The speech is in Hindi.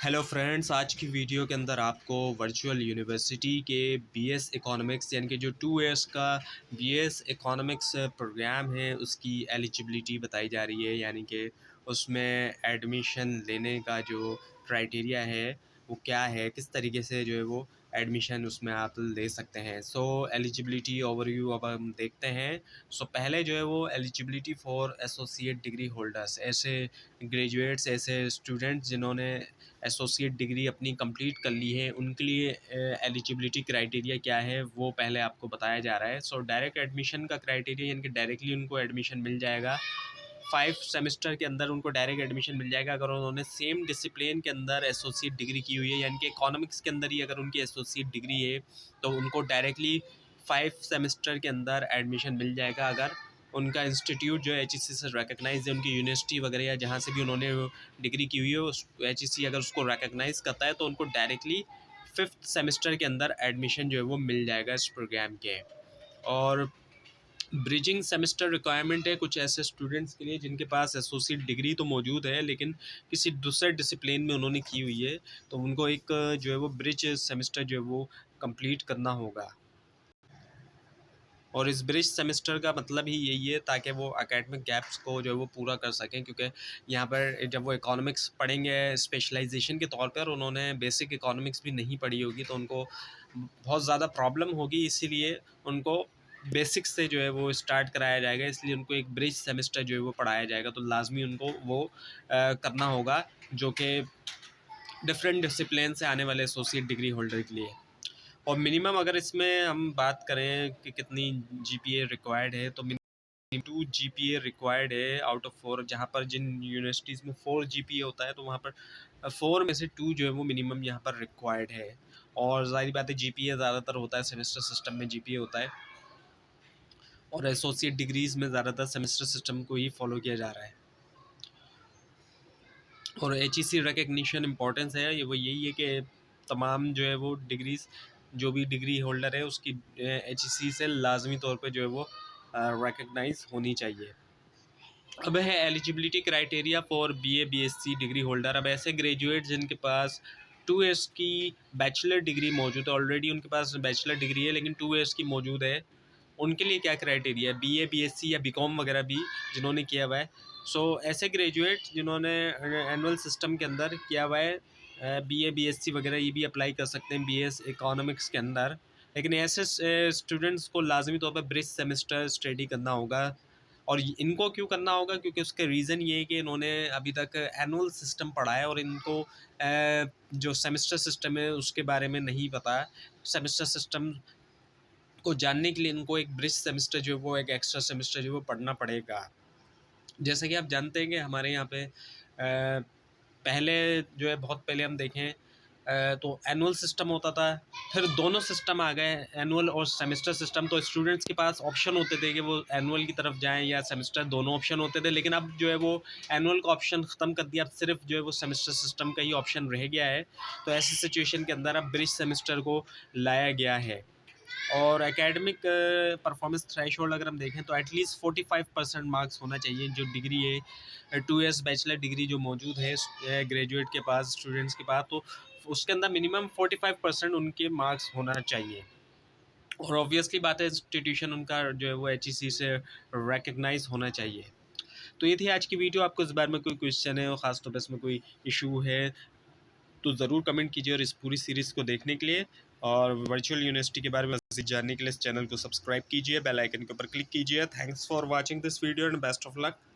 हेलो फ्रेंड्स, आज की वीडियो के अंदर आपको वर्चुअल यूनिवर्सिटी के बीएस इकोनॉमिक्स यानी कि जो 2 इयर्स का बीएस इकोनॉमिक्स प्रोग्राम है उसकी एलिजिबिलिटी बताई जा रही है। यानी कि उसमें एडमिशन लेने का जो क्राइटेरिया है वो क्या है, किस तरीके से जो है वो एडमिशन उसमें आप ले सकते हैं। सो एलिजिबिलिटी ओवरव्यू अब हम देखते हैं। सो पहले जो है वो eligibility for associate degree holders, ऐसे ग्रेजुएट्स, ऐसे स्टूडेंट्स जिन्होंने एसोसिएट डिग्री अपनी कंप्लीट कर ली है, उनके लिए एलिजिबिलिटी क्राइटेरिया क्या है वो पहले आपको बताया जा रहा है। सो डायरेक्ट एडमिशन का क्राइटेरिया यानी कि डायरेक्टली उनको एडमिशन मिल जाएगा। 5 सेमेस्टर के अंदर उनको डायरेक्ट एडमिशन मिल जाएगा अगर उन्होंने सेम डिसिप्लिन के अंदर एसोसिएट डिग्री की हुई है। यानी कि इकोनॉमिक्स के अंदर ही अगर उनकी एसोसिएट डिग्री है तो उनको डायरेक्टली 5 सेमेस्टर के अंदर एडमिशन मिल जाएगा। अगर उनका इंस्टीट्यूट जो एच से रिकगनाइज है, उनकी यूनिवर्सिटी वगैरह या जहाँ से भी उन्होंने डिग्री की हुई है उस एच अगर उसको रिकगनाइज करता है तो उनको डायरेक्टली 5th सेमेस्टर के अंदर एडमिशन जो है वो मिल जाएगा इस प्रोग्राम के। और ब्रिजिंग सेमेस्टर रिक्वायरमेंट है कुछ ऐसे स्टूडेंट्स के लिए जिनके पास एसोसिएट डिग्री तो मौजूद है लेकिन किसी दूसरे डिसिप्लिन में उन्होंने की हुई है, तो उनको एक जो है वो ब्रिज सेमेस्टर जो है वो कंप्लीट करना होगा। और इस ब्रिज सेमेस्टर का मतलब ही यही है ताकि वो एकेडमिक गैप्स को जो है वो पूरा कर सकें, क्योंकि यहाँ पर जब वो इकोनॉमिक्स पढ़ेंगे स्पेशलाइजेशन के तौर पर, उन्होंने बेसिक इकोनॉमिक्स भी नहीं पढ़ी होगी तो उनको बहुत ज़्यादा प्रॉब्लम होगी। इसीलिए उनको बेसिक्स से जो है वो स्टार्ट कराया जाएगा, इसलिए उनको एक ब्रिज सेमेस्टर जो है वो पढ़ाया जाएगा। तो लाजमी उनको वो करना होगा जो कि डिफरेंट डिसिप्लिन से आने वाले एसोसिएट डिग्री होल्डर के लिए। और मिनिमम अगर इसमें हम बात करें कि कितनी जीपीए रिक्वायर्ड है, तो 2 जीपीए रिक्वायर्ड है आउट ऑफ 4। जहाँ पर जिन यूनिवर्सिटीज़ में 4 जीपीए होता है तो वहाँ पर 4 में से 2 जो है वो मिनिमम यहाँ पर रिक्वायर्ड है। और ज़ाहिर बात है जीपीए ज़्यादातर होता है सेमेस्टर सिस्टम में जीपीए होता है, और एसोसिएट डिग्रीज़ में ज़्यादातर सेमेस्टर सिस्टम को ही फॉलो किया जा रहा है। और एच रिकग्निशन इम्पोर्टेंस है ये वो यही है कि तमाम जो है वो डिग्रीज़, जो भी डिग्री होल्डर है उसकी एच से लाजमी तौर पे जो है वो रिकग्नाइज होनी चाहिए। अब है eligibility criteria for BA BSc degree holder. अब ऐसे ग्रेजुएट जिनके पास 2 इयर्स की बैचलर डिग्री मौजूद है, ऑलरेडी उनके पास बैचलर डिग्री है लेकिन 2 इयर्स की मौजूद है, उनके लिए क्या क्राइटेरिया है, बीए बीएससी या बीकॉम वगैरह भी जिन्होंने किया हुआ है। सो ऐसे ग्रेजुएट जिन्होंने एनुअल सिस्टम के अंदर किया हुआ है बीए बीएससी वगैरह, ये भी अप्लाई कर सकते हैं बीएस इकोनॉमिक्स के अंदर। लेकिन ऐसे स्टूडेंट्स को लाजमी तौर पर ब्रिज सेमेस्टर स्टडी करना होगा। और इनको क्यों करना होगा, क्योंकि उसके रीज़न ये है कि इन्होंने अभी तक एनुअल सिस्टम पढ़ा है और इनको जो सेमेस्टर सिस्टम है उसके बारे में नहीं पता है। सेमेस्टर सिस्टम को जानने के लिए इनको एक ब्रिज सेमेस्टर जो है वो एक एक्स्ट्रा सेमेस्टर जो है वो पढ़ना पड़ेगा। जैसा कि आप जानते हैं कि हमारे यहाँ पे पहले जो है बहुत पहले हम देखें तो एनुअल सिस्टम होता था, फिर दोनों सिस्टम आ गए, एनुअल और सेमेस्टर सिस्टम। तो स्टूडेंट्स के पास ऑप्शन होते थे कि वो एनुअल की तरफ जाएं या सेमेस्टर, दोनों ऑप्शन होते थे। लेकिन अब जो है वो एनुअल का ऑप्शन ख़त्म कर दिया, अब सिर्फ जो है वो सेमेस्टर सिस्टम का ही ऑप्शन रह गया है। तो ऐसी सिचुएशन के अंदर अब ब्रिज सेमेस्टर को लाया गया है। और एकेडमिक परफॉर्मेंस थ्रेशोल्ड अगर हम देखें तो एटलीस्ट 45% मार्क्स होना चाहिए। जो डिग्री है 2 इयर्स बैचलर डिग्री जो मौजूद है ग्रेजुएट के पास, स्टूडेंट्स के पास, तो उसके अंदर मिनिमम 45% उनके मार्क्स होना चाहिए। और ऑब्वियसली बात है इंस्टीट्यूशन उनका जो है वो एच से रिकगनाइज होना चाहिए। तो ये थी आज की वीडियो। आपको इस बारे में कोई क्वेश्चन है और ख़ास तौर पर इसमें कोई इशू है तो ज़रूर कमेंट कीजिए। और इस पूरी सीरीज़ को देखने के लिए और वर्चुअल यूनिवर्सिटी के बारे में मज़ीद जानने के लिए इस चैनल को सब्सक्राइब कीजिए, बेल आइकन के ऊपर क्लिक कीजिए। Thanks for watching this video and best of luck.